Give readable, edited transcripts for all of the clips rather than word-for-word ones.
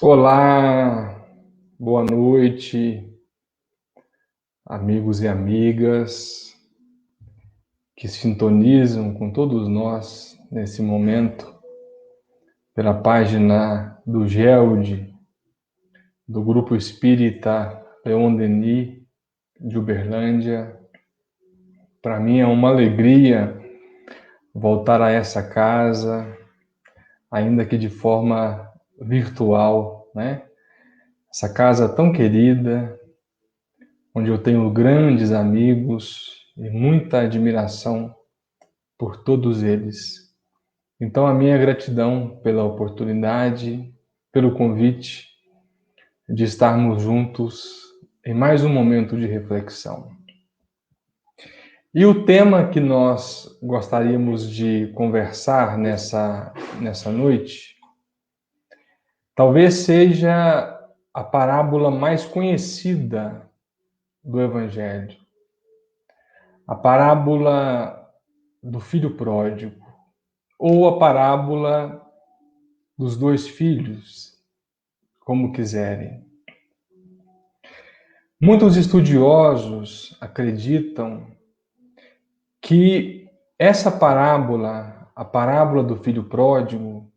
Olá, boa noite, amigos e amigas que sintonizam com todos nós nesse momento pela página do GELD, do Grupo Espírita Leon Denis de Uberlândia. Para mim é uma alegria voltar a essa casa, ainda que de forma virtual, né? Essa casa tão querida, onde eu tenho grandes amigos e muita admiração por todos eles. Então, a minha gratidão pela oportunidade, pelo convite de estarmos juntos em mais um momento de reflexão. E o tema que nós gostaríamos de conversar nessa noite, talvez seja a parábola mais conhecida do Evangelho. A parábola do filho pródigo, ou a parábola dos dois filhos, como quiserem. Muitos estudiosos acreditam que essa parábola, a parábola do filho pródigo,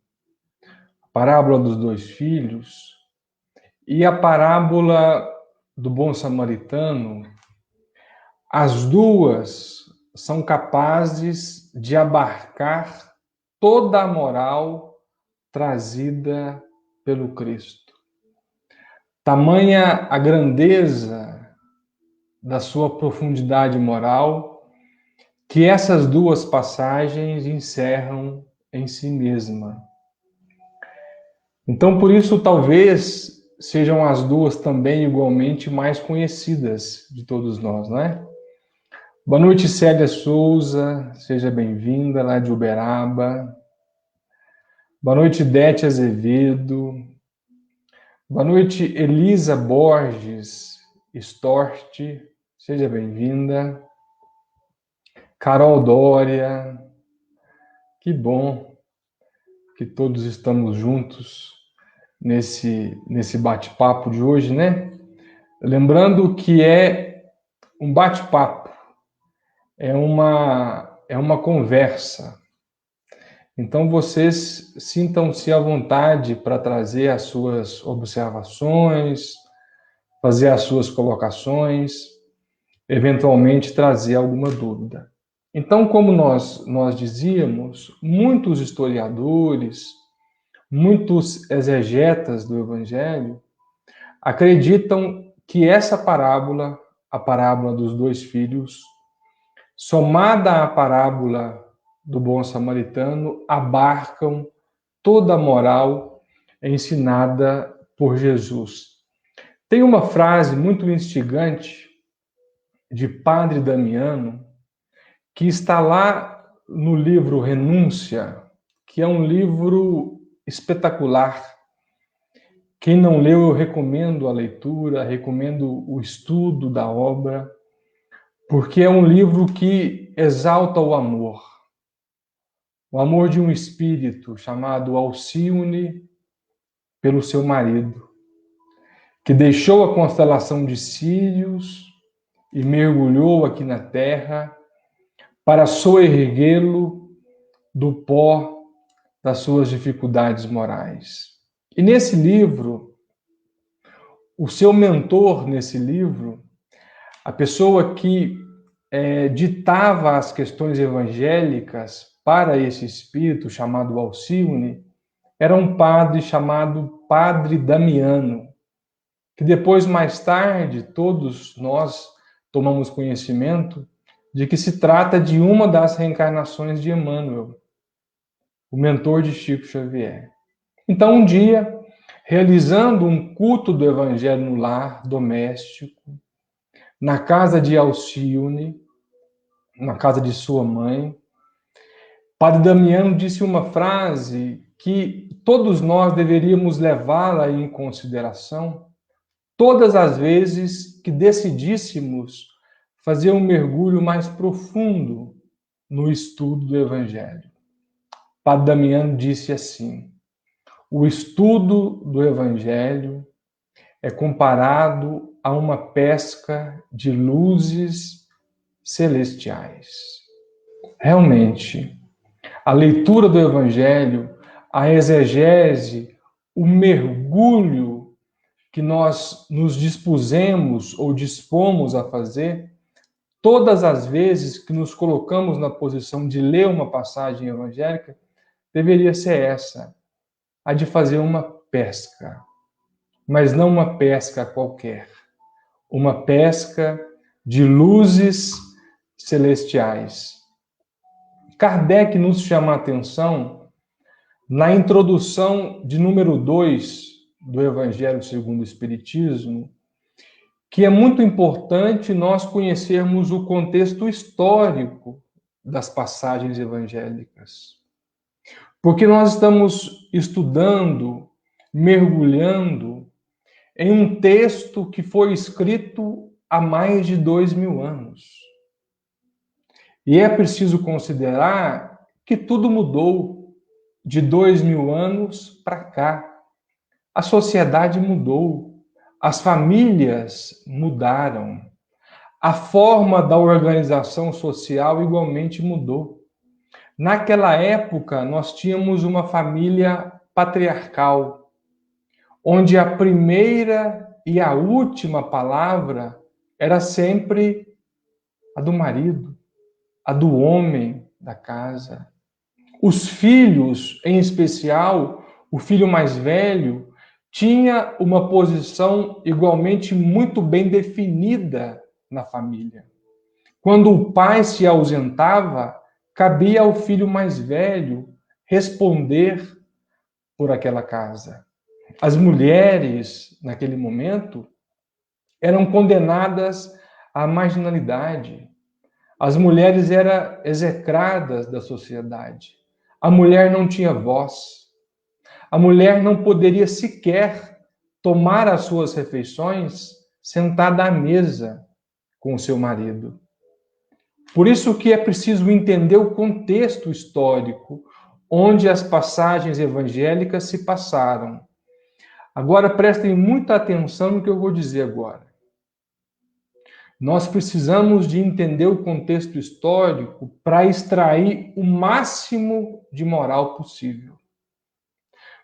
a parábola dos dois filhos e a parábola do bom samaritano, as duas são capazes de abarcar toda a moral trazida pelo Cristo. Tamanha a grandeza da sua profundidade moral que essas duas passagens encerram em si mesma. Então, por isso, talvez sejam as duas também igualmente mais conhecidas de todos nós, não é? Boa noite, Célia Souza, seja bem-vinda lá de Uberaba. Boa noite, Dete Azevedo. Boa noite, Elisa Borges Storti, seja bem-vinda. Carol Dória, que bom que todos estamos juntos nesse bate-papo de hoje, né? Lembrando que é um bate-papo, é uma conversa. Então, vocês sintam-se à vontade para trazer as suas observações, fazer as suas colocações, eventualmente trazer alguma dúvida. Então, como nós dizíamos, muitos historiadores, muitos exegetas do Evangelho, acreditam que essa parábola, a parábola dos dois filhos, somada à parábola do bom samaritano, abarcam toda a moral ensinada por Jesus. Tem uma frase muito instigante de Padre Damiano, que está lá no livro Renúncia, que é um livro espetacular. Quem não leu, eu recomendo a leitura, recomendo o estudo da obra, porque é um livro que exalta o amor de um espírito chamado Alcione pelo seu marido, que deixou a constelação de Sírios e mergulhou aqui na terra para soerguê-lo do pó das suas dificuldades morais. E nesse livro, o seu mentor nesse livro, a pessoa que ditava as questões evangélicas para esse espírito chamado Alcione, era um padre chamado Padre Damiano, que depois, mais tarde, todos nós tomamos conhecimento de que se trata de uma das reencarnações de Emmanuel, o mentor de Chico Xavier. Então, um dia, realizando um culto do Evangelho no lar doméstico, na casa de Alcione, na casa de sua mãe, Padre Damiano disse uma frase que todos nós deveríamos levá-la em consideração todas as vezes que decidíssemos fazer um mergulho mais profundo no estudo do Evangelho. Padre Damiano disse assim: o estudo do Evangelho é comparado a uma pesca de luzes celestiais. Realmente, a leitura do Evangelho, a exegese, o mergulho que nós nos dispusemos ou dispomos a fazer, todas as vezes que nos colocamos na posição de ler uma passagem evangélica, deveria ser essa, a de fazer uma pesca. Mas não uma pesca qualquer, uma pesca de luzes celestiais. Kardec nos chama a atenção na introdução de número 2 do Evangelho segundo o Espiritismo, que é muito importante nós conhecermos o contexto histórico das passagens evangélicas. Porque nós estamos estudando, mergulhando em um texto que foi escrito há mais de 2000 anos. E é preciso considerar que tudo mudou de 2000 anos para cá. A sociedade mudou, as famílias mudaram, a forma da organização social igualmente mudou. Naquela época, nós tínhamos uma família patriarcal, onde a primeira e a última palavra era sempre a do marido, a do homem da casa. Os filhos, em especial, o filho mais velho, tinha uma posição igualmente muito bem definida na família. Quando o pai se ausentava, cabia ao filho mais velho responder por aquela casa. As mulheres, naquele momento, eram condenadas à marginalidade. As mulheres eram execradas da sociedade. A mulher não tinha voz. A mulher não poderia sequer tomar as suas refeições sentada à mesa com o seu marido. Por isso que é preciso entender o contexto histórico onde as passagens evangélicas se passaram. Agora, prestem muita atenção no que eu vou dizer agora. Nós precisamos de entender o contexto histórico para extrair o máximo de moral possível.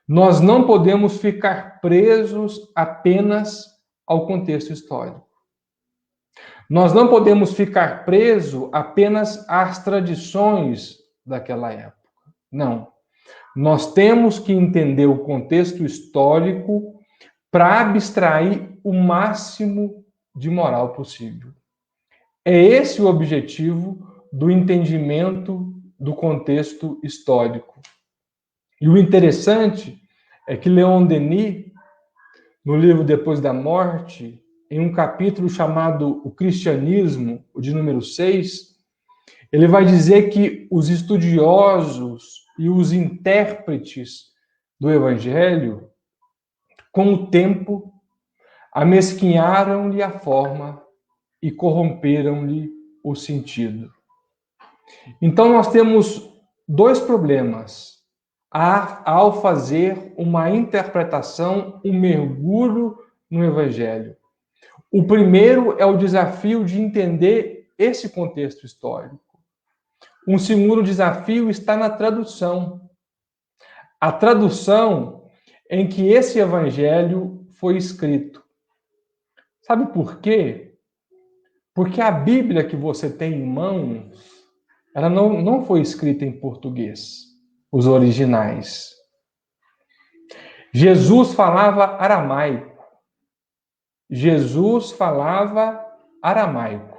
Nós não podemos ficar presos apenas ao contexto histórico. Nós não podemos ficar presos apenas às tradições daquela época. Não. Nós temos que entender o contexto histórico para abstrair o máximo de moral possível. É esse o objetivo do entendimento do contexto histórico. E o interessante é que Leon Denis, no livro Depois da Morte, em um capítulo chamado O Cristianismo, o de número 6, ele vai dizer que os estudiosos e os intérpretes do Evangelho, com o tempo, amesquinharam-lhe a forma e corromperam-lhe o sentido. Então, nós temos dois problemas ao fazer uma interpretação, um mergulho no Evangelho. O primeiro é o desafio de entender esse contexto histórico. Um segundo desafio está na tradução. A tradução em que esse Evangelho foi escrito. Sabe por quê? Porque a Bíblia que você tem em mãos, ela não foi escrita em português, os originais. Jesus falava aramaico. Jesus falava aramaico.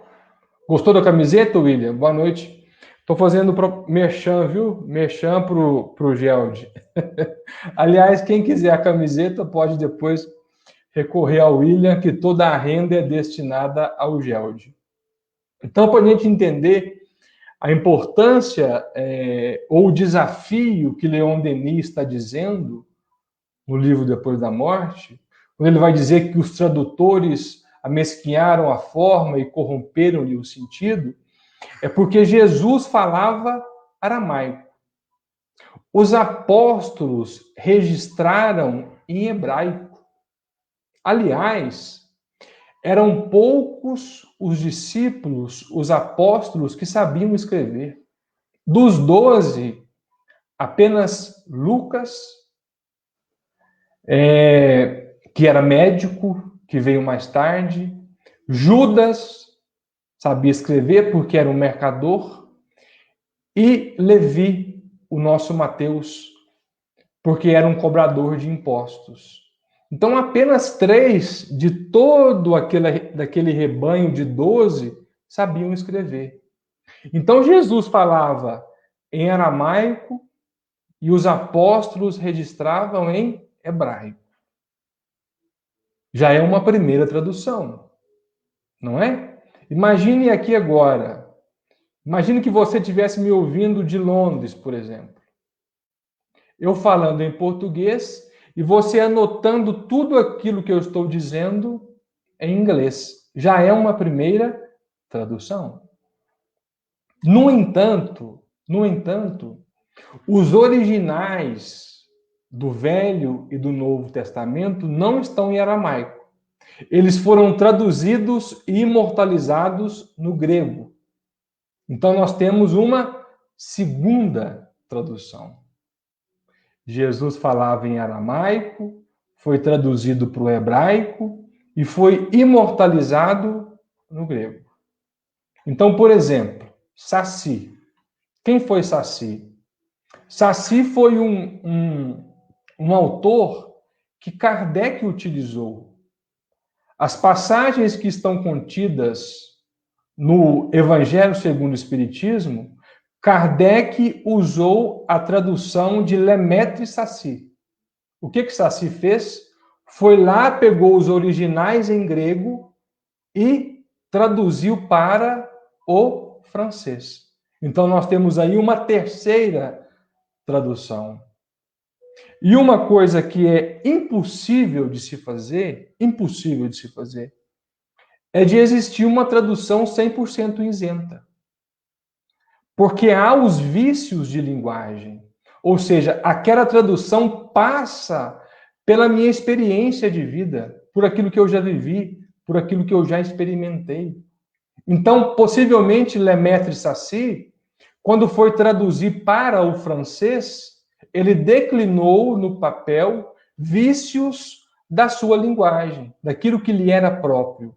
Gostou da camiseta, William? Boa noite. Estou fazendo merchan, viu? Merchan pro Gelde. Aliás, quem quiser a camiseta pode depois recorrer ao William, que toda a renda é destinada ao Gelde. Então, para a gente entender a importância ou o desafio que Leon Denis está dizendo no livro Depois da Morte, quando ele vai dizer que os tradutores amesquinharam a forma e corromperam-lhe o sentido, é porque Jesus falava aramaico. Os apóstolos registraram em hebraico. Aliás, eram poucos os discípulos, os apóstolos, que sabiam escrever. Dos 12, apenas Lucas, que era médico, que veio mais tarde, Judas sabia escrever porque era um mercador, e Levi, o nosso Mateus, porque era um cobrador de impostos. Então, apenas 3 de todo daquele rebanho de 12 sabiam escrever. Então, Jesus falava em aramaico e os apóstolos registravam em hebraico. Já é uma primeira tradução, não é? Imagine aqui agora. Imagine que você estivesse me ouvindo de Londres, por exemplo. Eu falando em português e você anotando tudo aquilo que eu estou dizendo em inglês. Já é uma primeira tradução. No entanto, os originais do Velho e do Novo Testamento não estão em aramaico. Eles foram traduzidos e imortalizados no grego. Então nós temos uma segunda tradução. Jesus falava em aramaico, foi traduzido para o hebraico e foi imortalizado no grego. Então, por exemplo, Saci. Quem foi Saci? Saci foi um autor que Kardec utilizou. As passagens que estão contidas no Evangelho segundo o Espiritismo, Kardec usou a tradução de Lemaitre Saci. O que Saci fez? Foi lá, pegou os originais em grego e traduziu para o francês. Então nós temos aí uma terceira tradução. E uma coisa que é impossível de se fazer, é de existir uma tradução 100% isenta. Porque há os vícios de linguagem. Ou seja, aquela tradução passa pela minha experiência de vida, por aquilo que eu já vivi, por aquilo que eu já experimentei. Então, possivelmente, Lemaitre Saci, quando foi traduzir para o francês, ele declinou no papel vícios da sua linguagem, daquilo que lhe era próprio.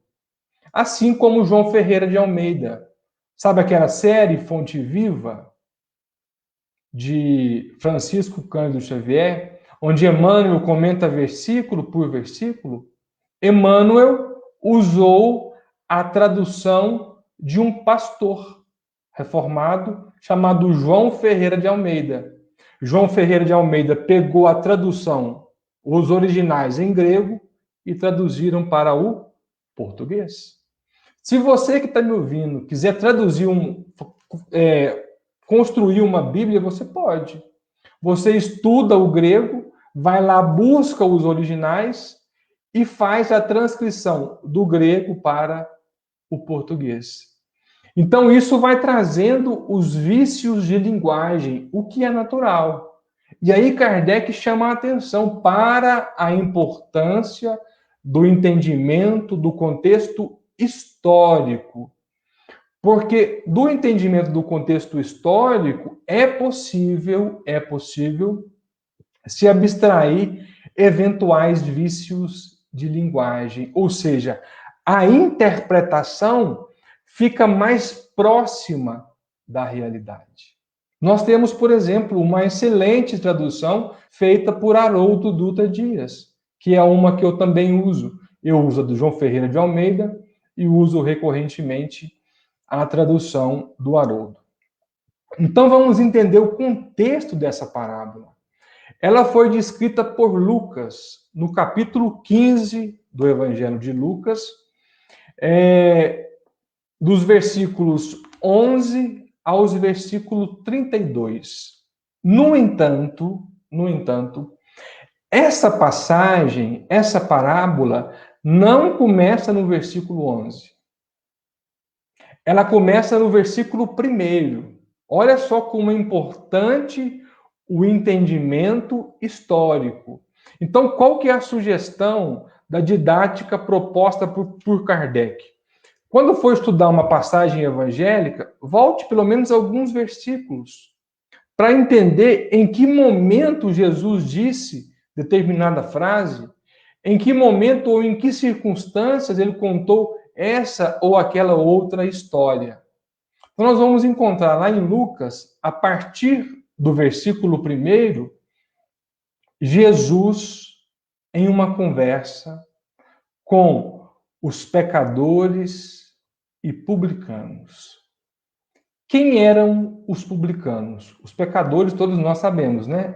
Assim como João Ferreira de Almeida. Sabe aquela série Fonte Viva, de Francisco Cândido Xavier, onde Emmanuel comenta versículo por versículo? Emmanuel usou a tradução de um pastor reformado chamado João Ferreira de Almeida. João Ferreira de Almeida pegou a tradução, os originais em grego, e traduziram para o português. Se você que está me ouvindo quiser traduzir construir uma Bíblia, você pode. Você estuda o grego, vai lá, busca os originais e faz a transcrição do grego para o português. Então, isso vai trazendo os vícios de linguagem, o que é natural. E aí Kardec chama a atenção para a importância do entendimento do contexto histórico. Porque do entendimento do contexto histórico é possível se abstrair eventuais vícios de linguagem, ou seja, a interpretação fica mais próxima da realidade. Nós temos, por exemplo, uma excelente tradução feita por Haroldo Dutra Dias, que é uma que eu também uso. Eu uso a do João Ferreira de Almeida e uso recorrentemente a tradução do Haroldo. Então vamos entender o contexto dessa parábola. Ela foi descrita por Lucas, no capítulo 15 do Evangelho de Lucas, dos versículos 11 aos versículos 32. No entanto, essa passagem, essa parábola, não começa no versículo 11. Ela começa no versículo 1. Olha só como é importante o entendimento histórico. Então, qual que é a sugestão da didática proposta por Kardec? Quando for estudar uma passagem evangélica, volte pelo menos alguns versículos para entender em que momento Jesus disse determinada frase, em que momento ou em que circunstâncias ele contou essa ou aquela outra história. Então, nós vamos encontrar lá em Lucas, a partir do versículo 1, Jesus em uma conversa com os pecadores e publicanos. Quem eram os publicanos? Os pecadores, todos nós sabemos, né?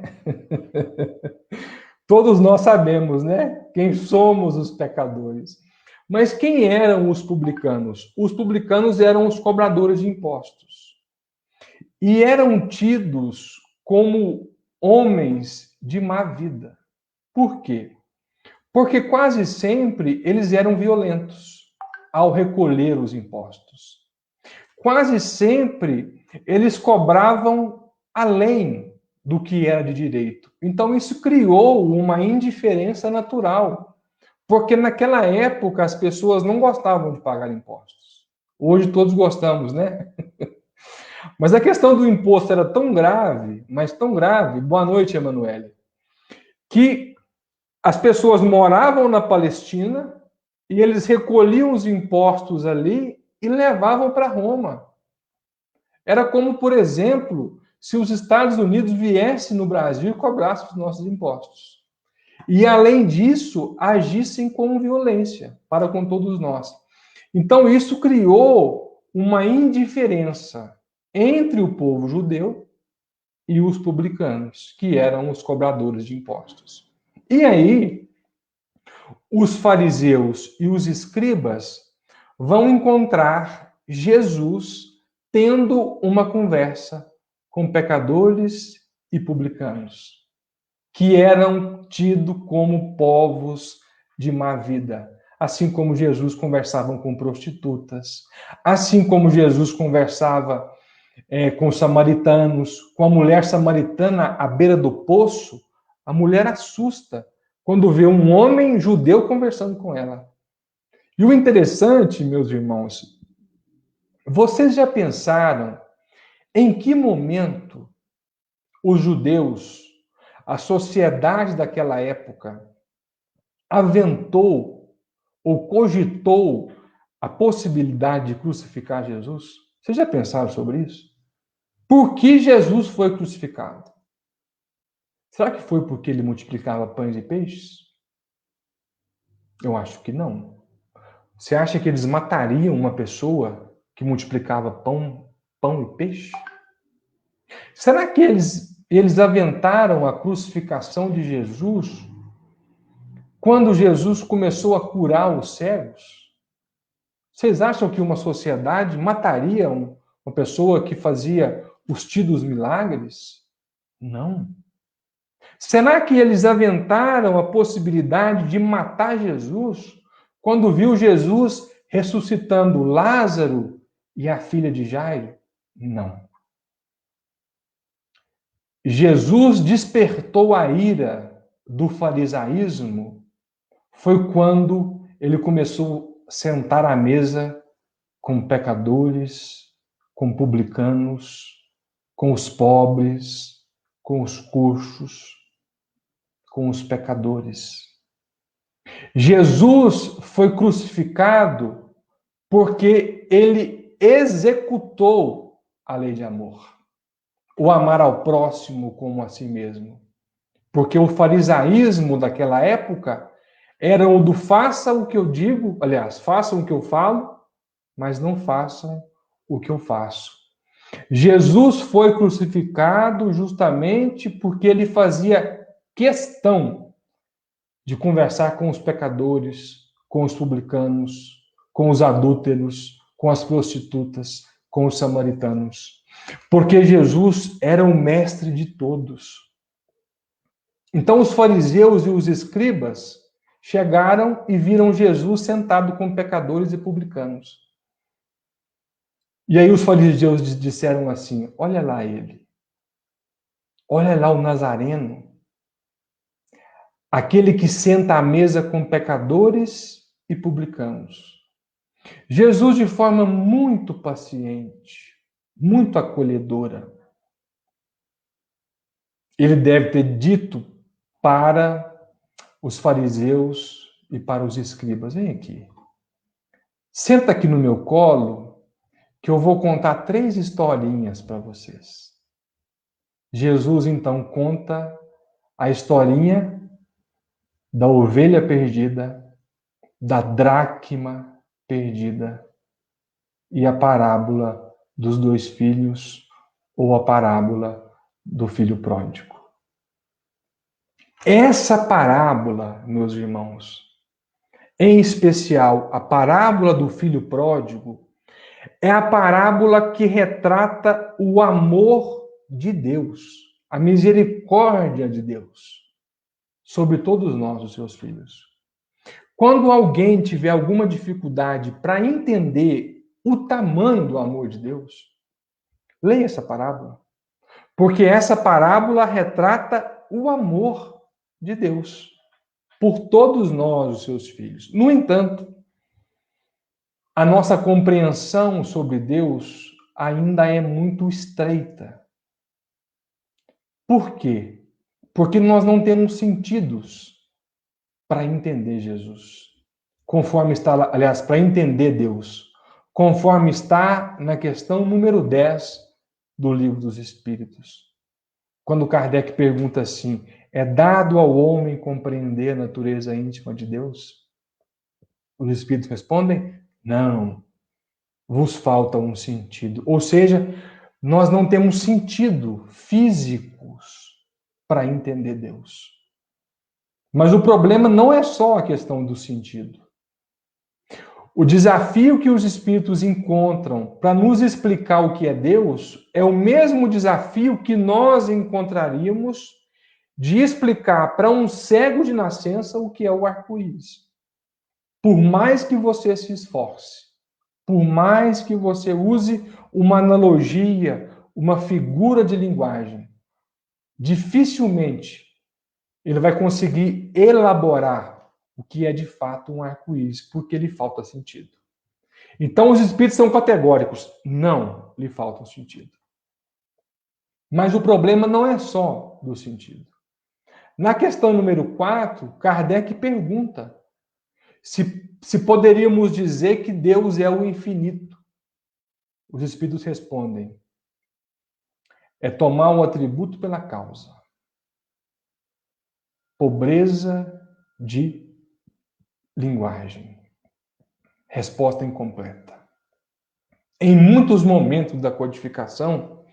Todos nós sabemos, né? Quem somos os pecadores. Mas quem eram os publicanos? Os publicanos eram os cobradores de impostos. E eram tidos como homens de má vida. Por quê? Porque quase sempre eles eram violentos ao recolher os impostos. Quase sempre eles cobravam além do que era de direito. Então isso criou uma indiferença natural, porque naquela época as pessoas não gostavam de pagar impostos. Hoje todos gostamos, né? Mas a questão do imposto era tão grave, mas tão grave, boa noite, Emanuele, que as pessoas moravam na Palestina e eles recolhiam os impostos ali e levavam para Roma. Era como, por exemplo, se os Estados Unidos viessem no Brasil e cobrassem os nossos impostos. E, além disso, agissem com violência para com todos nós. Então, isso criou uma indiferença entre o povo judeu e os publicanos, que eram os cobradores de impostos. E aí, os fariseus e os escribas vão encontrar Jesus tendo uma conversa com pecadores e publicanos, que eram tidos como povos de má vida. Assim como Jesus conversava com prostitutas, assim como Jesus conversava com os samaritanos, com a mulher samaritana à beira do poço, a mulher assusta quando vê um homem judeu conversando com ela. E o interessante, meus irmãos, vocês já pensaram em que momento os judeus, a sociedade daquela época, aventou ou cogitou a possibilidade de crucificar Jesus? Vocês já pensaram sobre isso? Por que Jesus foi crucificado? Será que foi porque ele multiplicava pães e peixes? Eu acho que não. Você acha que eles matariam uma pessoa que multiplicava pão e peixe? Será que eles aventaram a crucificação de Jesus quando Jesus começou a curar os cegos? Vocês acham que uma sociedade mataria uma pessoa que fazia os tidos milagres? Não. Será que eles aventaram a possibilidade de matar Jesus quando viu Jesus ressuscitando Lázaro e a filha de Jairo? Não. Jesus despertou a ira do farisaísmo foi quando ele começou a sentar à mesa com pecadores, com publicanos, com os pobres, com os coxos, com os pecadores. Jesus foi crucificado porque ele executou a lei de amor. O amar ao próximo como a si mesmo. Porque o farisaísmo daquela época era o do faça o que eu digo, aliás, façam o que eu falo, mas não façam o que eu faço. Jesus foi crucificado justamente porque ele fazia questão de conversar com os pecadores, com os publicanos, com os adúlteros, com as prostitutas, com os samaritanos. Porque Jesus era o mestre de todos. Então os fariseus e os escribas chegaram e viram Jesus sentado com pecadores e publicanos. E aí os fariseus disseram assim: olha lá ele. Olha lá o Nazareno, aquele que senta à mesa com pecadores e publicanos. Jesus, de forma muito paciente, muito acolhedora, ele deve ter dito para os fariseus e para os escribas: vem aqui, senta aqui no meu colo, que eu vou contar 3 historinhas para vocês. Jesus, então, conta a historinha da ovelha perdida, da dracma perdida e a parábola dos 2 filhos, ou a parábola do filho pródigo. Essa parábola, meus irmãos, em especial a parábola do filho pródigo, é a parábola que retrata o amor de Deus, a misericórdia de Deus sobre todos nós, os seus filhos. Quando alguém tiver alguma dificuldade para entender o tamanho do amor de Deus, leia essa parábola, porque essa parábola retrata o amor de Deus por todos nós, os seus filhos. No entanto, a nossa compreensão sobre Deus ainda é muito estreita. Por quê? Porque nós não temos sentidos para entender Jesus. Conforme está, aliás, para entender Deus. Conforme está na questão número 10 do Livro dos Espíritos. Quando Kardec pergunta assim: é dado ao homem compreender a natureza íntima de Deus? Os Espíritos respondem: não, vos falta um sentido. Ou seja, nós não temos sentido físicos para entender Deus. Mas o problema não é só a questão do sentido. O desafio que os Espíritos encontram para nos explicar o que é Deus é o mesmo desafio que nós encontraríamos de explicar para um cego de nascença o que é o arco-íris. Por mais que você se esforce, por mais que você use uma analogia, uma figura de linguagem, dificilmente ele vai conseguir elaborar o que é de fato um arco-íris, porque lhe falta sentido. Então os espíritos são categóricos, não lhe falta sentido. Mas o problema não é só do sentido. Na questão número 4, Kardec pergunta se poderíamos dizer que Deus é o infinito. Os espíritos respondem: é tomar um atributo pela causa. Pobreza de linguagem. Resposta incompleta. Em muitos momentos da codificação,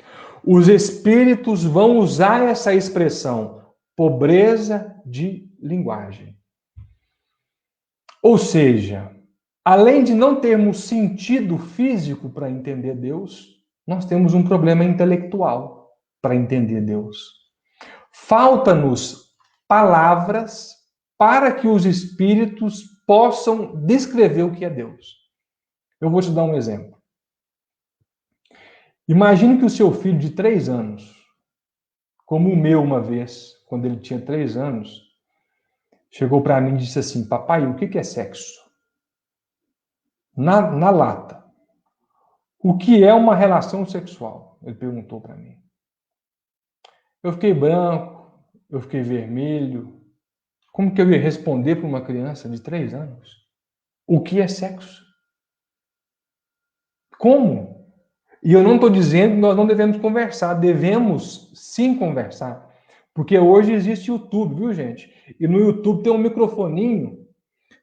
os espíritos vão usar essa expressão, pobreza de linguagem. Ou seja, além de não termos sentido físico para entender Deus, nós temos um problema intelectual para entender Deus. Falta-nos palavras para que os espíritos possam descrever o que é Deus. Eu vou te dar um exemplo. Imagine que o seu filho de 3 anos, como o meu uma vez, quando ele tinha 3 anos, chegou para mim e disse assim: papai, o que é sexo? Na lata. O que é uma relação sexual? Ele perguntou para mim. Eu fiquei branco, eu fiquei vermelho. Como que eu ia responder para uma criança de 3 anos? O que é sexo? Como? E eu não estou dizendo que nós não devemos conversar. Devemos sim conversar. Porque hoje existe YouTube, viu, gente? E no YouTube tem um microfoninho.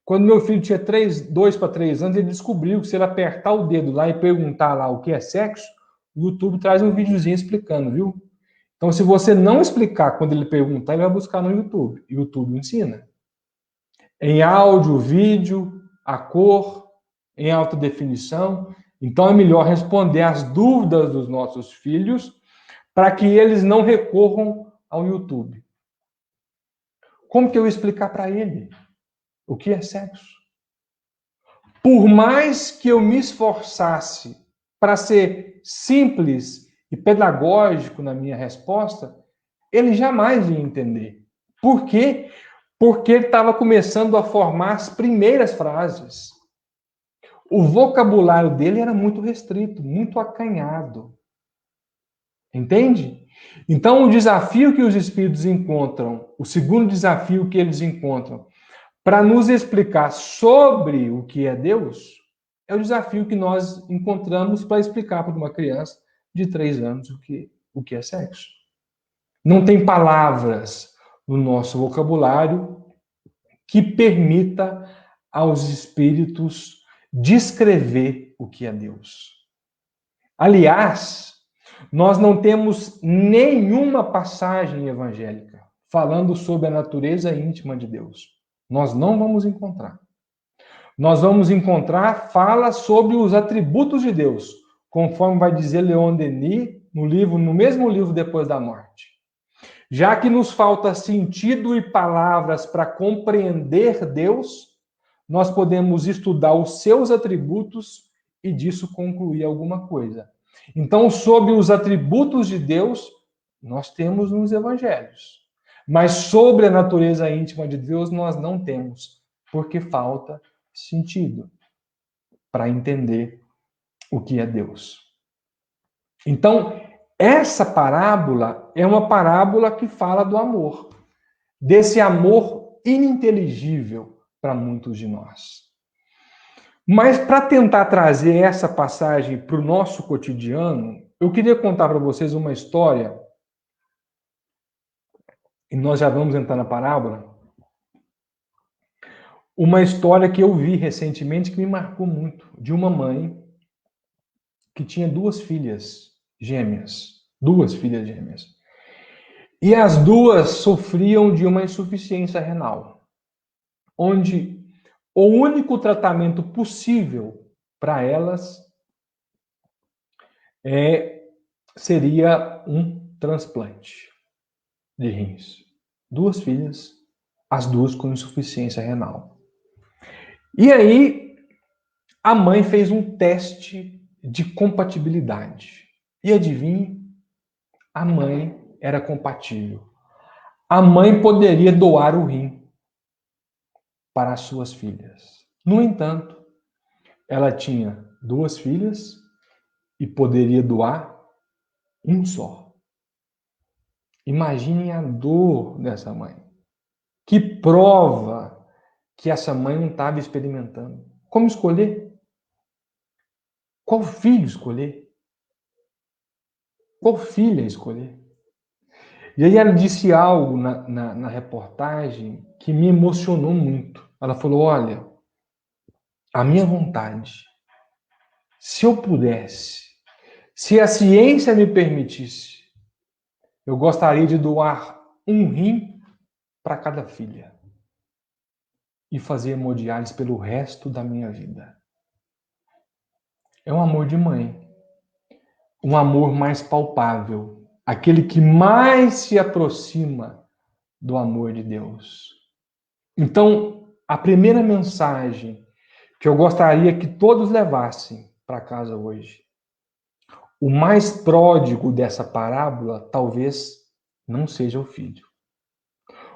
Quando meu filho tinha 2 para 3 anos, ele descobriu que se ele apertar o dedo lá e perguntar lá o que é sexo, o YouTube traz um videozinho explicando, viu? Então, se você não explicar quando ele perguntar, ele vai buscar no YouTube. E o YouTube ensina. Em áudio, vídeo, a cor, em alta definição. Então, é melhor responder às dúvidas dos nossos filhos para que eles não recorram ao YouTube. Como que eu explicar para ele o que é sexo? Por mais que eu me esforçasse para ser simples e pedagógico na minha resposta, ele jamais ia entender. Por quê? Porque ele estava começando a formar as primeiras frases. O vocabulário dele era muito restrito, muito acanhado. Entende? Então, o desafio que os espíritos encontram, o segundo desafio que eles encontram para nos explicar sobre o que é Deus, é o desafio que nós encontramos para explicar para uma criança de 3 anos o que é sexo. Não tem palavras no nosso vocabulário que permita aos espíritos descrever o que é Deus. Aliás, nós não temos nenhuma passagem evangélica falando sobre a natureza íntima de Deus. Nós não vamos encontrar. Nós vamos encontrar fala sobre os atributos de Deus, conforme vai dizer Leon Denis no mesmo livro Depois da Morte. Já que nos falta sentido e palavras para compreender Deus, nós podemos estudar os seus atributos e disso concluir alguma coisa. Então, sobre os atributos de Deus, nós temos nos evangelhos. Mas sobre a natureza íntima de Deus, nós não temos, porque falta sentido para entender o que é Deus. Então, essa parábola é uma parábola que fala do amor, desse amor ininteligível para muitos de nós. Mas para tentar trazer essa passagem para o nosso cotidiano, eu queria contar para vocês uma história, e nós já vamos entrar na parábola, uma história que eu vi recentemente que me marcou muito, de uma mãe que tinha 2 filhas gêmeas. E as 2 sofriam de uma insuficiência renal, onde o único tratamento possível para elas seria um transplante de rins. 2 filhas, as 2 com insuficiência renal. E aí, a mãe fez um teste de compatibilidade. E adivinhe, a mãe era compatível. A mãe poderia doar o rim para as suas filhas. No entanto, ela tinha 2 filhas e poderia doar um só. Imaginem a dor dessa mãe. Que prova que essa mãe não estava experimentando. Como escolher? Qual filho escolher? Qual filha escolher? E aí ela disse algo na reportagem que me emocionou muito. Ela falou, olha, a minha vontade, se eu pudesse, se a ciência me permitisse, eu gostaria de doar um rim para cada filha e fazer hemodiálise pelo resto da minha vida. É um amor de mãe. Um amor mais palpável. Aquele que mais se aproxima do amor de Deus. Então, a primeira mensagem que eu gostaria que todos levassem para casa hoje. O mais pródigo dessa parábola talvez não seja o filho.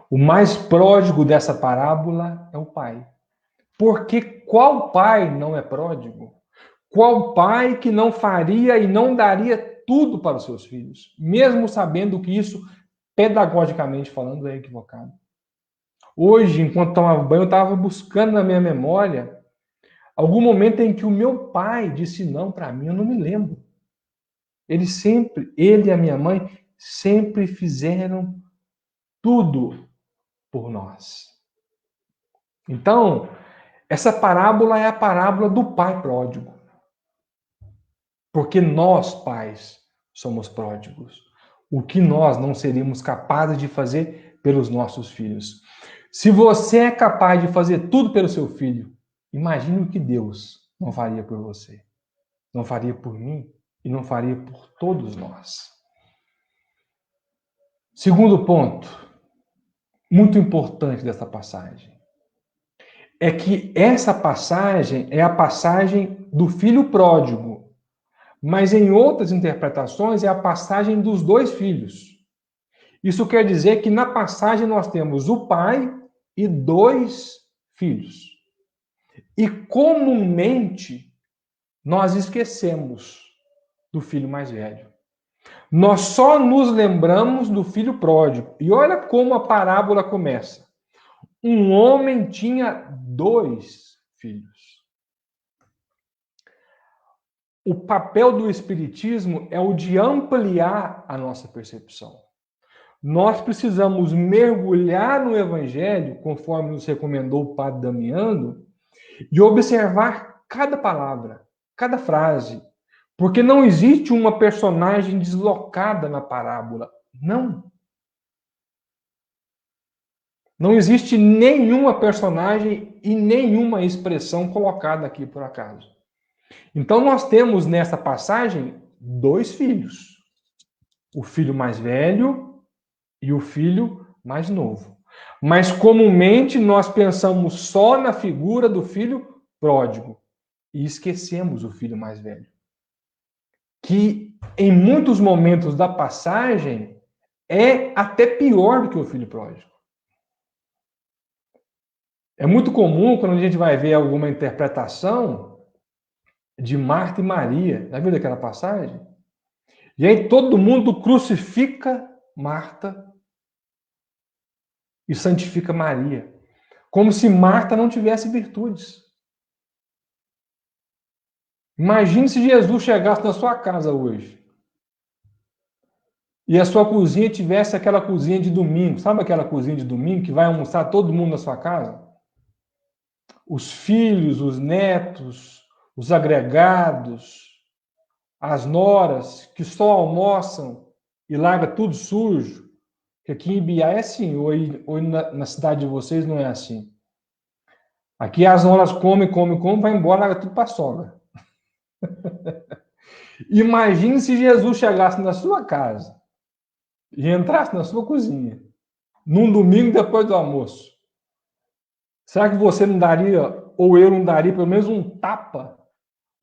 O mais pródigo dessa parábola é o pai. Porque qual pai não é pródigo? Qual pai que não faria e não daria tudo para os seus filhos, mesmo sabendo que isso, pedagogicamente falando, é equivocado? Hoje, enquanto tomava banho, eu estava buscando na minha memória algum momento em que o meu pai disse não para mim, eu não me lembro. Ele e a minha mãe sempre fizeram tudo por nós. Então, essa parábola é a parábola do pai pródigo. Porque nós, pais, somos pródigos. O que nós não seríamos capazes de fazer pelos nossos filhos. Se você é capaz de fazer tudo pelo seu filho, imagine o que Deus não faria por você. Não faria por mim e não faria por todos nós. Segundo ponto, muito importante dessa passagem, é que essa passagem é a passagem do filho pródigo. Mas em outras interpretações é a passagem dos 2 filhos. Isso quer dizer que na passagem nós temos o pai e 2 filhos. E comumente nós esquecemos do filho mais velho. Nós só nos lembramos do filho pródigo. E olha como a parábola começa. Um homem tinha 2 filhos. O papel do Espiritismo é o de ampliar a nossa percepção. Nós precisamos mergulhar no Evangelho, conforme nos recomendou o Padre Damiano, e observar cada palavra, cada frase, porque não existe uma personagem deslocada na parábola. Não. Não existe nenhuma personagem e nenhuma expressão colocada aqui por acaso. Então nós temos nessa passagem 2 filhos. O filho mais velho e o filho mais novo. Mas comumente nós pensamos só na figura do filho pródigo e esquecemos o filho mais velho. Que em muitos momentos da passagem é até pior do que o filho pródigo. É muito comum quando a gente vai ver alguma interpretação de Marta e Maria. Já viu daquela passagem? E aí todo mundo crucifica Marta e santifica Maria. Como se Marta não tivesse virtudes. Imagine se Jesus chegasse na sua casa hoje e a sua cozinha tivesse aquela cozinha de domingo. Sabe aquela cozinha de domingo que vai almoçar todo mundo na sua casa? Os filhos, os netos, os agregados, as noras que só almoçam e larga tudo sujo. Que aqui em Ibiá é assim, ou na cidade de vocês não é assim. Aqui as noras comem, vai embora, larga tudo para a sogra. Imagine se Jesus chegasse na sua casa e entrasse na sua cozinha, num domingo depois do almoço. Será que você não daria, ou eu não daria, pelo menos um tapa,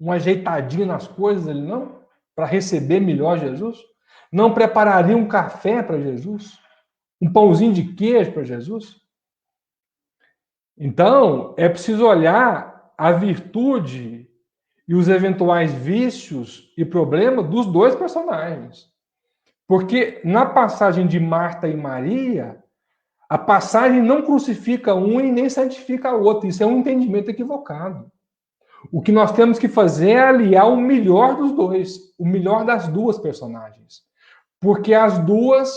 uma ajeitadinha nas coisas ali, não? Para receber melhor Jesus? Não prepararia um café para Jesus? Um pãozinho de queijo para Jesus? Então, é preciso olhar a virtude e os eventuais vícios e problemas dos 2 personagens. Porque na passagem de Marta e Maria, a passagem não crucifica um e nem santifica o outro. Isso é um entendimento equivocado. O que nós temos que fazer é aliar o melhor dos 2, o melhor das 2 personagens. Porque as 2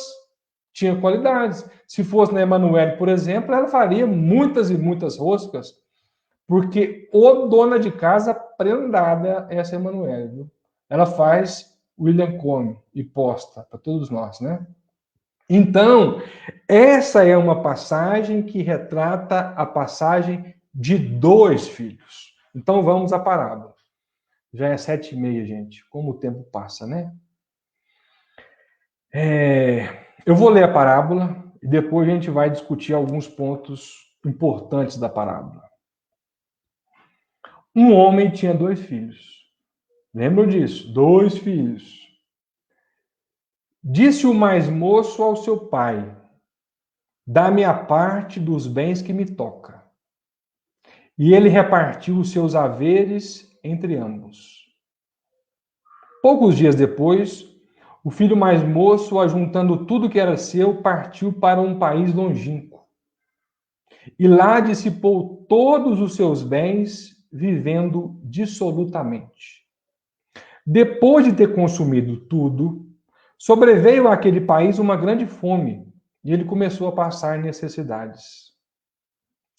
tinham qualidades. Se fosse na Emanuele, por exemplo, ela faria muitas e muitas roscas, porque o dona de casa prendada é essa Emanuele, viu? Ela faz, William come e posta para todos nós, né? Então, essa é uma passagem que retrata a passagem de 2 filhos. Então, vamos à parábola. Já é 7h30, gente. Como o tempo passa, né? Eu vou ler a parábola e depois a gente vai discutir alguns pontos importantes da parábola. Um homem tinha 2 filhos. Lembram disso? 2 filhos. Disse o mais moço ao seu pai: dá-me a parte dos bens que me toca. E ele repartiu os seus haveres entre ambos. Poucos dias depois, o filho mais moço, ajuntando tudo que era seu, partiu para um país longínquo. E lá dissipou todos os seus bens, vivendo dissolutamente. Depois de ter consumido tudo, sobreveio àquele país uma grande fome, e ele começou a passar necessidades.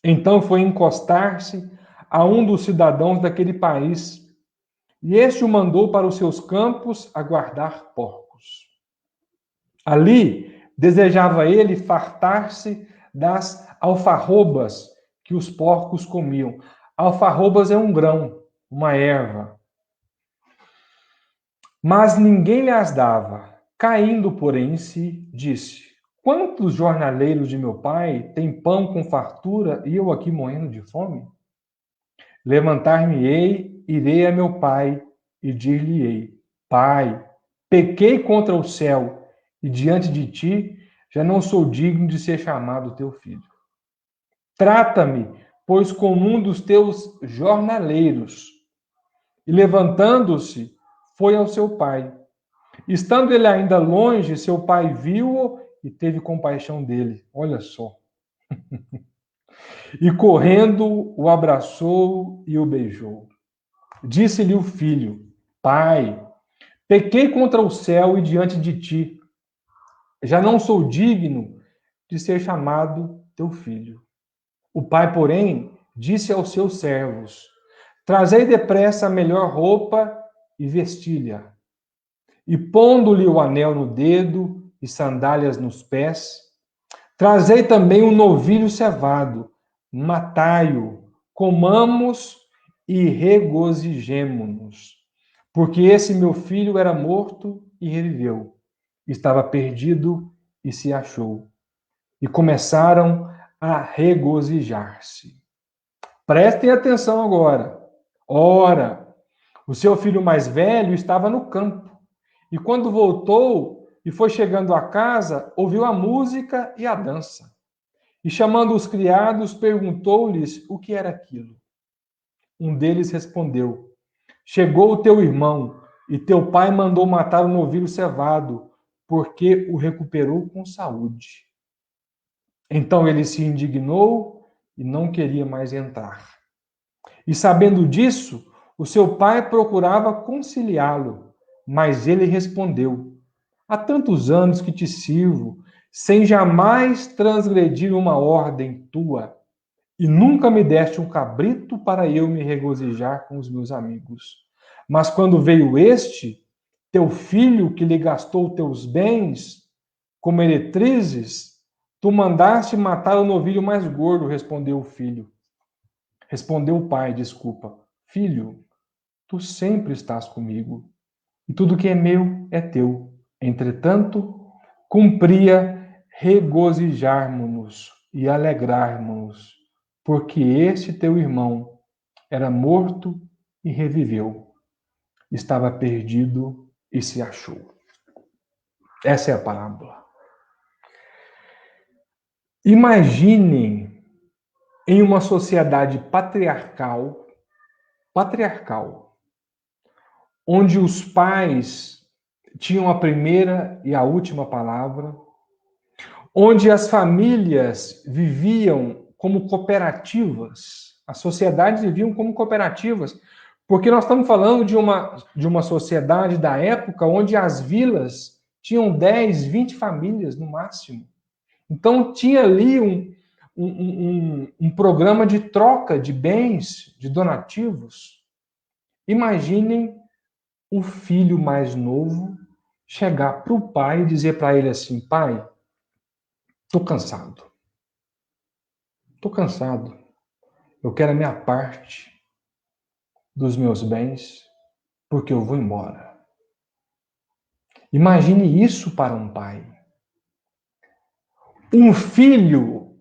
Então foi encostar-se a um dos cidadãos daquele país, e este o mandou para os seus campos a guardar porcos. Ali desejava ele fartar-se das alfarrobas que os porcos comiam. Alfarrobas é um grão, uma erva. Mas ninguém lhe as dava. Caindo, porém, em si, disse: quantos jornaleiros de meu pai têm pão com fartura e eu aqui morrendo de fome? Levantar-me-ei, irei a meu pai e dir-lhe-ei: Pai, pequei contra o céu e diante de ti, já não sou digno de ser chamado teu filho. Trata-me, pois, como um dos teus jornaleiros. E levantando-se, foi ao seu pai. Estando ele ainda longe, seu pai viu-o e teve compaixão dele. Olha só. E correndo, o abraçou e o beijou. Disse-lhe o filho: Pai, pequei contra o céu e diante de ti. Já não sou digno de ser chamado teu filho. O pai, porém, disse aos seus servos: Trazei depressa a melhor roupa e vestilha. E pondo-lhe o anel no dedo e sandálias nos pés, trazei também um novilho cevado, matai-o, comamos e regozijemo-nos. Porque esse meu filho era morto e reviveu, estava perdido e se achou. E começaram a regozijar-se. Prestem atenção agora. Ora, o seu filho mais velho estava no campo. E quando voltou e foi chegando à casa, ouviu a música e a dança. E chamando os criados, perguntou-lhes o que era aquilo. Um deles respondeu: Chegou o teu irmão, e teu pai mandou matar o novilho cevado, porque o recuperou com saúde. Então ele se indignou e não queria mais entrar. E sabendo disso, o seu pai procurava conciliá-lo, mas ele respondeu: Há tantos anos que te sirvo, sem jamais transgredir uma ordem tua, e nunca me deste um cabrito para eu me regozijar com os meus amigos. Mas quando veio este, teu filho que lhe gastou teus bens, como meretrizes, tu mandaste matar o novilho mais gordo, respondeu o filho. Respondeu o pai, desculpa. Filho, tu sempre estás comigo, e tudo que é meu é teu. Entretanto, cumpria regozijarmos-nos e alegrarmos-nos, porque este teu irmão era morto e reviveu, estava perdido e se achou. Essa é a parábola. Imaginem em uma sociedade patriarcal, onde os pais tinham a primeira e a última palavra, onde as famílias viviam como cooperativas, as sociedades viviam como cooperativas, porque nós estamos falando de uma sociedade da época onde as vilas tinham 10, 20 famílias no máximo. Então tinha ali um programa de troca de bens, de donativos. Imaginem o filho mais novo chegar para o pai e dizer para ele assim: pai, estou cansado. Estou cansado. Eu quero a minha parte dos meus bens, porque eu vou embora. Imagine isso para um pai. Um filho,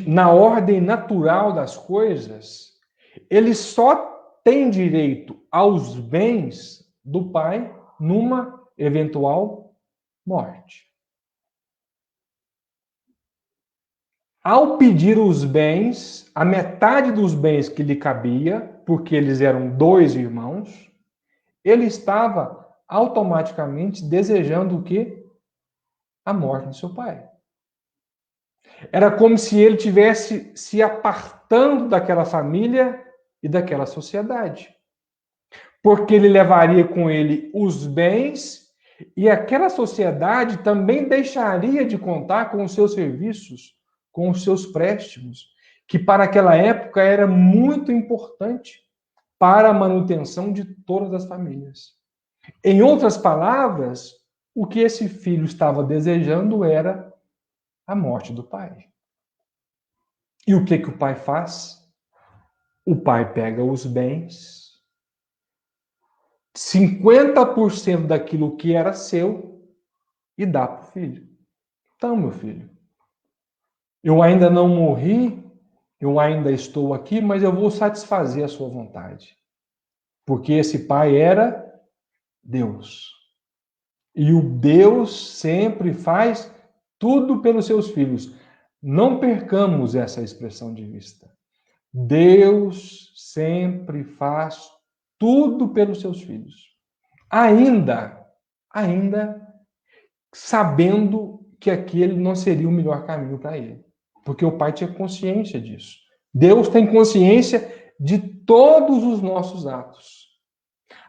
na ordem natural das coisas, ele só tem direito aos bens do pai numa eventual morte. Ao pedir os bens, a metade dos bens que lhe cabia, porque eles eram 2 irmãos, ele estava automaticamente desejando o quê? A morte do seu pai. Era como se ele tivesse se apartando daquela família e daquela sociedade. Porque ele levaria com ele os bens e aquela sociedade também deixaria de contar com os seus serviços, com os seus préstimos, que para aquela época era muito importante para a manutenção de todas as famílias. Em outras palavras, o que esse filho estava desejando era a morte do pai. E o que o pai faz? O pai pega os bens, 50% daquilo que era seu, e dá para o filho. Então, meu filho, eu ainda não morri, eu ainda estou aqui, mas eu vou satisfazer a sua vontade. Porque esse pai era Deus. E o Deus sempre faz tudo pelos seus filhos. Não percamos essa expressão de vista. Deus sempre faz tudo pelos seus filhos. Ainda sabendo que aquele não seria o melhor caminho para ele. Porque o pai tinha consciência disso. Deus tem consciência de todos os nossos atos.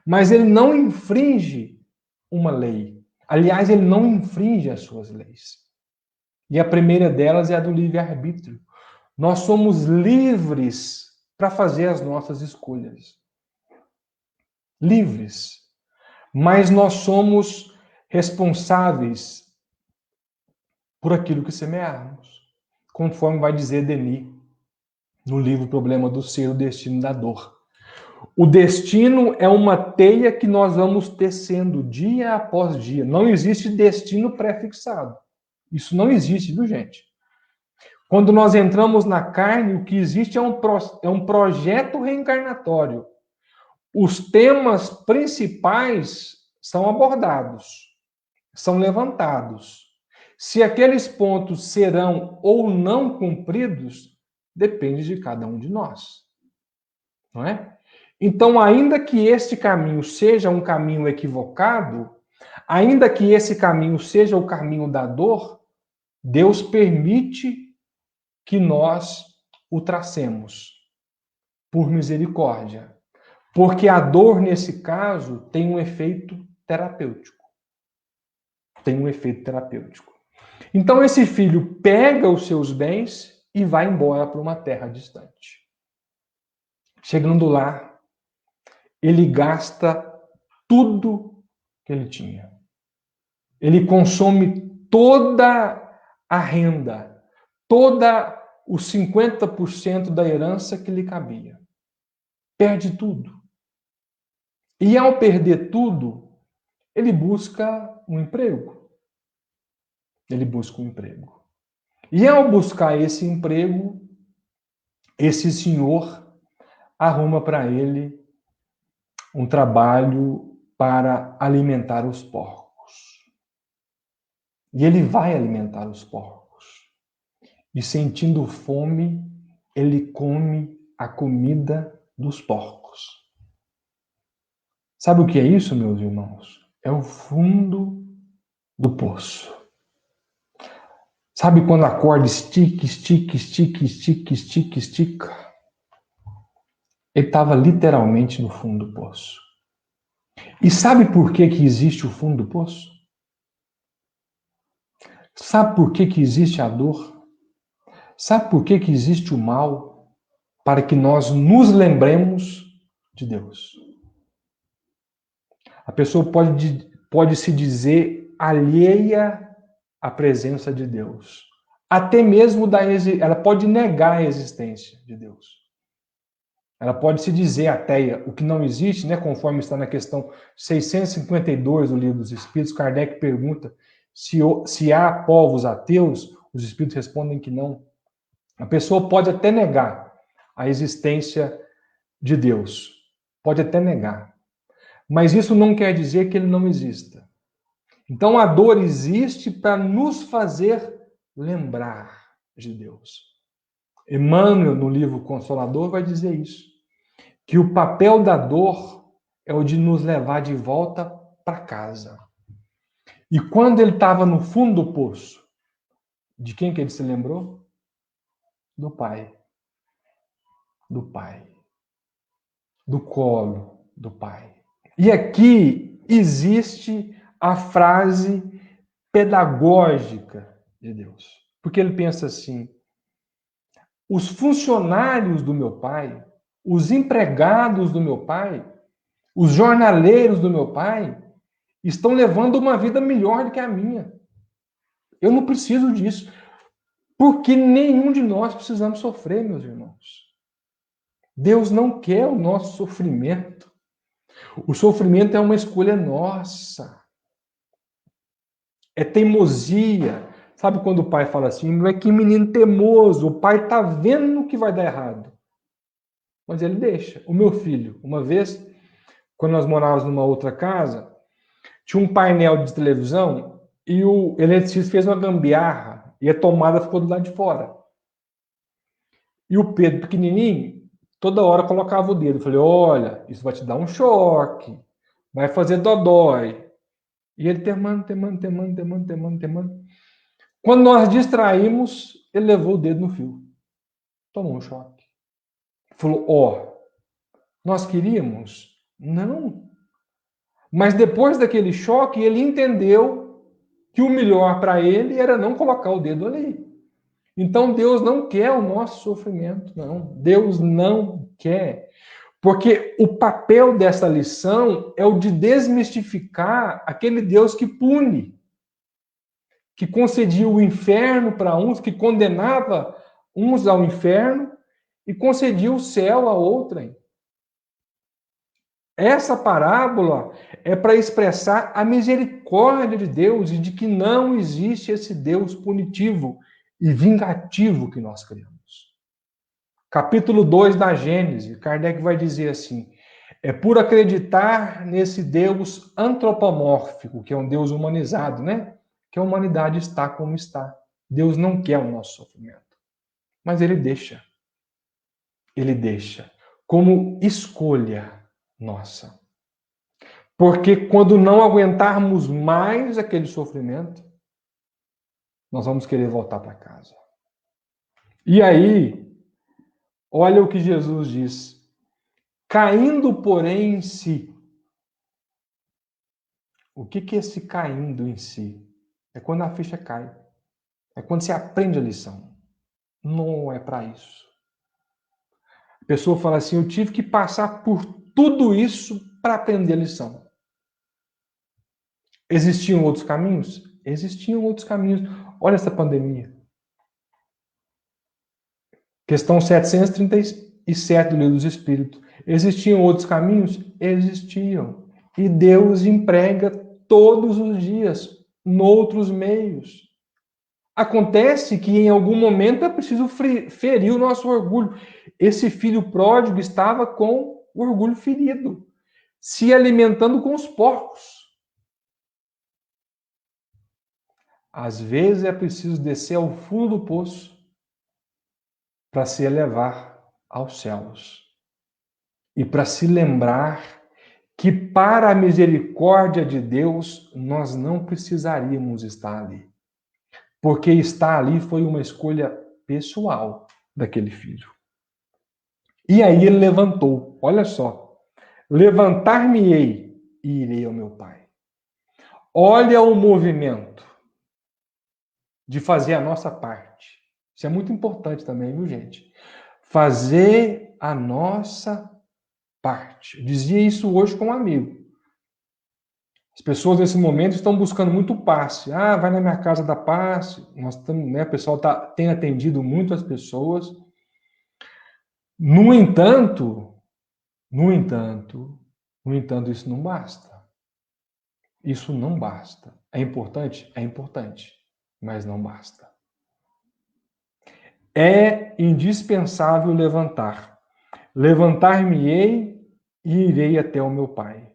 Mas ele não infringe uma lei. Aliás, ele não infringe as suas leis. E a primeira delas é a do livre-arbítrio. Nós somos livres para fazer as nossas escolhas. Livres. Mas nós somos responsáveis por aquilo que semearmos. Conforme vai dizer Denis no livro Problema do Ser, o Destino da Dor. O destino é uma teia que nós vamos tecendo dia após dia. Não existe destino pré-fixado. Isso não existe, viu, gente? Quando nós entramos na carne, o que existe é um projeto reencarnatório. Os temas principais são abordados, são levantados. Se aqueles pontos serão ou não cumpridos, depende de cada um de nós. Não é? Então, ainda que este caminho seja um caminho equivocado, ainda que esse caminho seja o caminho da dor, Deus permite que nós o tracemos por misericórdia. Porque a dor, nesse caso, tem um efeito terapêutico. Tem um efeito terapêutico. Então, esse filho pega os seus bens e vai embora para uma terra distante. Chegando lá, ele gasta tudo que ele tinha. Ele consome toda a renda, toda os 50% da herança que lhe cabia. Perde tudo. E ao perder tudo, ele busca um emprego. Ele busca um emprego. E ao buscar esse emprego, esse senhor arruma para ele um trabalho para alimentar os porcos. E ele vai alimentar os porcos. E sentindo fome, ele come a comida dos porcos. Sabe o que é isso, meus irmãos? É o fundo do poço. Sabe quando a corda estica, estica, estica, estica, estica, estica? Ele estava literalmente no fundo do poço. E sabe por que existe o fundo do poço? Sabe por que existe a dor? Sabe por que existe o mal? Para que nós nos lembremos de Deus. A pessoa pode se dizer alheia à presença de Deus. Até mesmo ela pode negar a existência de Deus. Ela pode se dizer ateia, o que não existe, né, conforme está na questão 652 do Livro dos Espíritos. Kardec pergunta se há povos ateus, os Espíritos respondem que não. A pessoa pode até negar a existência de Deus, pode até negar, mas isso não quer dizer que ele não exista. Então a dor existe para nos fazer lembrar de Deus. Emmanuel, no livro Consolador, vai dizer isso, que o papel da dor é o de nos levar de volta para casa. E quando ele estava no fundo do poço, de quem que ele se lembrou? Do pai. Do pai. Do colo do pai. E aqui existe a frase pedagógica de Deus. Porque ele pensa assim: os funcionários do meu pai, os empregados do meu pai, os jornaleiros do meu pai, estão levando uma vida melhor do que a minha. Eu não preciso disso. Porque nenhum de nós precisamos sofrer, meus irmãos. Deus não quer o nosso sofrimento. O sofrimento é uma escolha nossa. É teimosia. Sabe quando o pai fala assim, não é que menino teimoso, o pai está vendo que vai dar errado. Mas ele deixa. O meu filho, uma vez, quando nós morávamos numa outra casa, tinha um painel de televisão e o eletricista fez uma gambiarra e a tomada ficou do lado de fora. E o Pedro, pequenininho, toda hora colocava o dedo. Eu falei, olha, isso vai te dar um choque, vai fazer dodói. E ele temando. Quando nós distraímos, ele levou o dedo no fio. Tomou um choque. Falou, nós queríamos? Não. Mas depois daquele choque, ele entendeu que o melhor para ele era não colocar o dedo ali. Então Deus não quer o nosso sofrimento, não. Deus não quer. Porque o papel dessa lição é o de desmistificar aquele Deus que pune, que concedia o inferno para uns, que condenava uns ao inferno e concedia o céu a outrem. Essa parábola é para expressar a misericórdia de Deus e de que não existe esse Deus punitivo e vingativo que nós criamos. Capítulo 2 da Gênesis, Kardec vai dizer assim: é por acreditar nesse Deus antropomórfico, que é um Deus humanizado, né? Que a humanidade está como está. Deus não quer o nosso sofrimento, mas ele deixa. Ele deixa como escolha nossa. Porque quando não aguentarmos mais aquele sofrimento, nós vamos querer voltar para casa. E aí, olha o que Jesus diz. Caindo, porém, em si. O que é esse caindo em si? É quando a ficha cai. É quando você aprende a lição. Não é para isso. A pessoa fala assim, eu tive que passar por tudo isso para aprender a lição. Existiam outros caminhos? Existiam outros caminhos. Olha essa pandemia. Questão 737 do Livro dos Espíritos. Existiam outros caminhos? Existiam. E Deus emprega todos os dias, noutros meios. Acontece que em algum momento é preciso ferir o nosso orgulho. Esse filho pródigo estava com o orgulho ferido, se alimentando com os porcos. Às vezes é preciso descer ao fundo do poço para se elevar aos céus. E para se lembrar que para a misericórdia de Deus nós não precisaríamos estar ali. Porque estar ali foi uma escolha pessoal daquele filho. E aí ele levantou, olha só. Levantar-me-ei e irei ao meu pai. Olha o movimento de fazer a nossa parte. Isso é muito importante também, viu, gente? Fazer a nossa parte. Eu dizia isso hoje com um amigo. As pessoas nesse momento estão buscando muito passe. Ah, vai na minha casa dar passe. Nós estamos, né, o pessoal tem atendido muito as pessoas. No entanto, isso não basta. Isso não basta. É importante? É importante, mas não basta. É indispensável levantar. Levantar-me-ei e irei até o meu pai.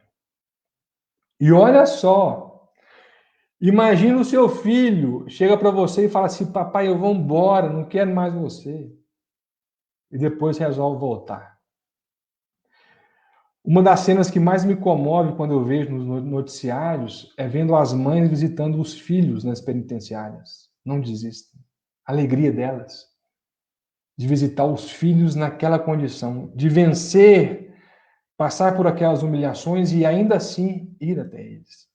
E olha só, imagina o seu filho chega para você e fala assim, papai, eu vou embora, não quero mais você. E depois resolve voltar. Uma das cenas que mais me comove quando eu vejo nos noticiários é vendo as mães visitando os filhos nas penitenciárias. Não desistem. A alegria delas de visitar os filhos naquela condição, de vencer, passar por aquelas humilhações e ainda assim ir até eles.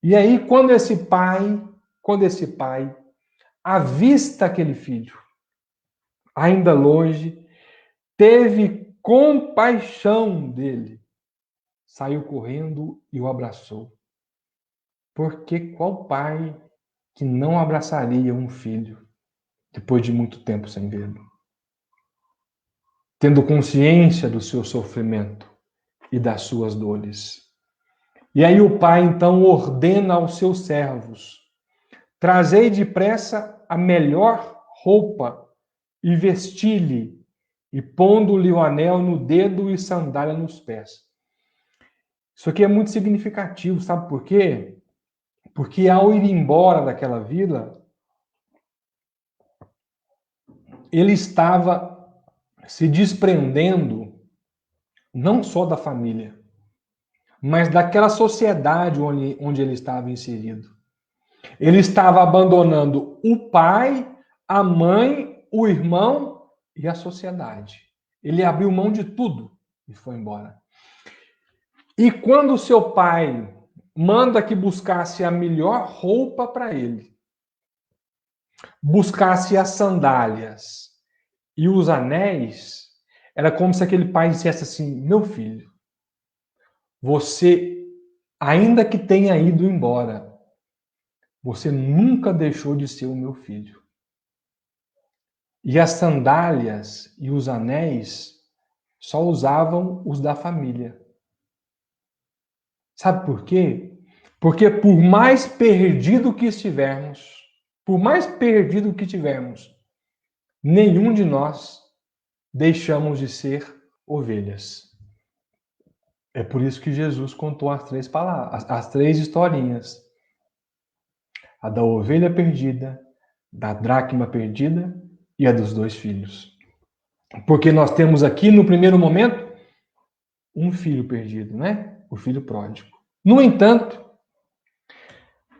E aí, quando esse pai avista aquele filho, ainda longe, teve compaixão dele, saiu correndo e o abraçou. Porque qual pai que não abraçaria um filho depois de muito tempo sem vê-lo? Tendo consciência do seu sofrimento e das suas dores. E aí o pai então ordena aos seus servos: trazei depressa a melhor roupa e vesti-lhe, e pondo-lhe o anel no dedo e sandália nos pés. Isso aqui é muito significativo, sabe por quê? Porque ao ir embora daquela vila, ele estava se desprendendo não só da família, mas daquela sociedade onde ele estava inserido. Ele estava abandonando o pai, a mãe, o irmão e a sociedade. Ele abriu mão de tudo e foi embora. E quando seu pai manda que buscasse a melhor roupa para ele, buscasse as sandálias e os anéis, era como se aquele pai dissesse assim: meu filho, você, ainda que tenha ido embora, você nunca deixou de ser o meu filho. E as sandálias e os anéis só usavam os da família. Sabe por quê? Porque por mais perdido que estivermos, por mais perdido que tivermos, nenhum de nós deixamos de ser ovelhas. É por isso que Jesus contou as três palavras, as três historinhas. A da ovelha perdida, da dracma perdida e a dos dois filhos. Porque nós temos aqui, no primeiro momento, um filho perdido, né? O filho pródigo. No entanto,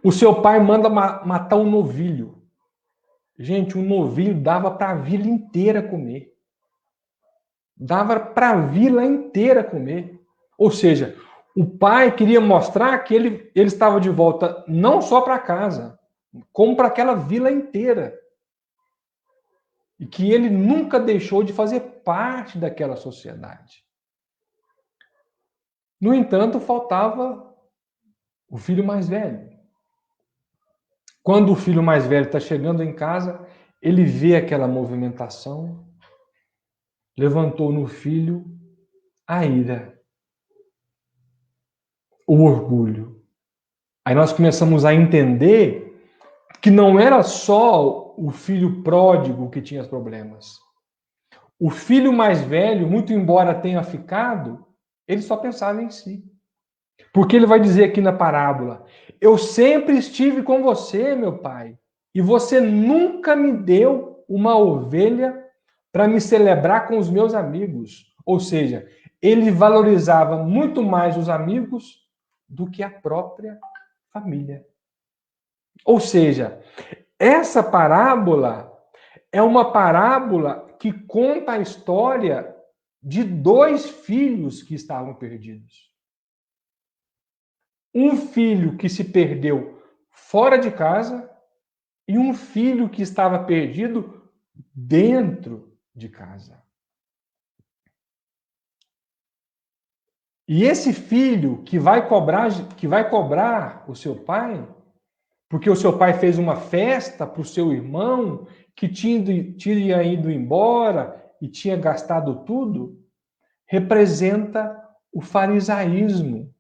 o seu pai manda matar um novilho. Gente, um novilho dava para a vila inteira comer. Dava para a vila inteira comer. Ou seja, o pai queria mostrar que ele estava de volta não só para casa, como para aquela vila inteira. E que ele nunca deixou de fazer parte daquela sociedade. No entanto, faltava o filho mais velho. Quando o filho mais velho está chegando em casa, ele vê aquela movimentação, levantou no filho a ira, o orgulho. Aí nós começamos a entender que não era só o filho pródigo que tinha problemas. O filho mais velho, muito embora tenha ficado, ele só pensava em si. Porque ele vai dizer aqui na parábola: eu sempre estive com você, meu pai, e você nunca me deu uma ovelha para me celebrar com os meus amigos. Ou seja, ele valorizava muito mais os amigos do que a própria família. Ou seja, essa parábola é uma parábola que conta a história de dois filhos que estavam perdidos. Um filho que se perdeu fora de casa e um filho que estava perdido dentro de casa. E esse filho que vai cobrar o seu pai, porque o seu pai fez uma festa para o seu irmão que tinha ido embora e tinha gastado tudo, representa o farisaísmo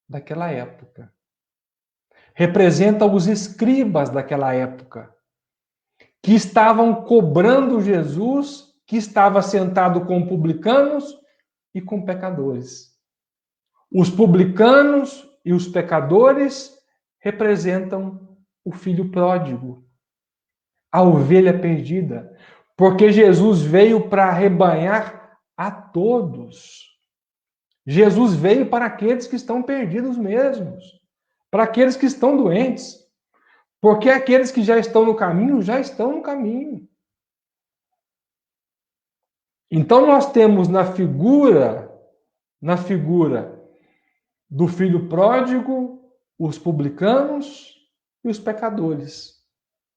daquela época. Representa os escribas daquela época, que estavam cobrando Jesus, que estava sentado com publicanos e com pecadores. Os publicanos e os pecadores representam o filho pródigo, a ovelha perdida, porque Jesus veio para arrebanhar a todos. Jesus veio para aqueles que estão perdidos mesmos, para aqueles que estão doentes, porque aqueles que já estão no caminho, já estão no caminho. Então nós temos na figura do filho pródigo, os publicanos e os pecadores.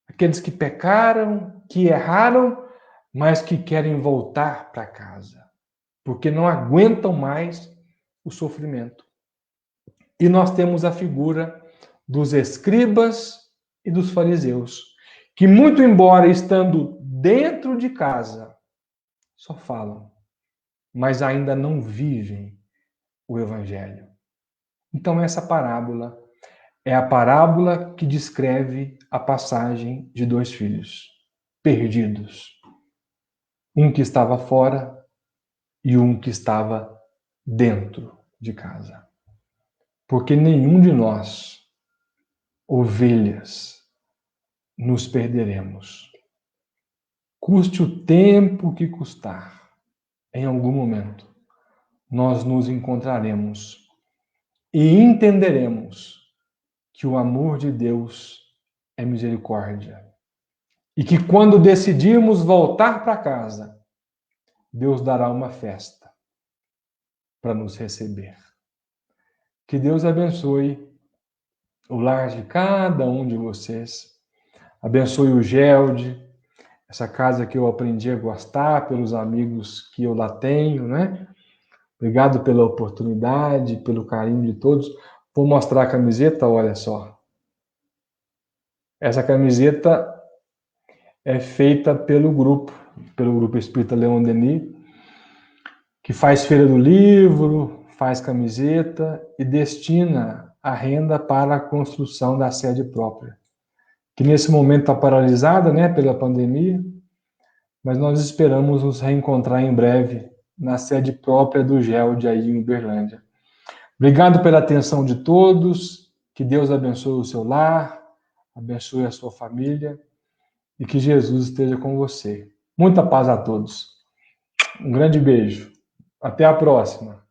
Aqueles que pecaram, que erraram, mas que querem voltar para casa, porque não aguentam mais o sofrimento. E nós temos a figura dos escribas e dos fariseus, que muito embora estando dentro de casa, só falam, mas ainda não vivem o evangelho. Então essa parábola é a parábola que descreve a passagem de dois filhos perdidos. Um que estava fora e um que estava dentro de casa. Porque nenhum de nós ovelhas, nos perderemos. Custe o tempo que custar, em algum momento, nós nos encontraremos e entenderemos que o amor de Deus é misericórdia. E que quando decidirmos voltar para casa, Deus dará uma festa para nos receber. Que Deus abençoe o lar de cada um de vocês. Abençoe o Gelde, essa casa que eu aprendi a gostar, pelos amigos que eu lá tenho, né? Obrigado pela oportunidade, pelo carinho de todos. Vou mostrar a camiseta, olha só. Essa camiseta é feita pelo grupo Espírita Leon Denis, que faz feira do livro, faz camiseta e destina a renda para a construção da sede própria, que nesse momento está paralisada, né, pela pandemia, mas nós esperamos nos reencontrar em breve na sede própria do Gelde aí em Uberlândia. Obrigado pela atenção de todos, que Deus abençoe o seu lar, abençoe a sua família e que Jesus esteja com você. Muita paz a todos. Um grande beijo. Até a próxima.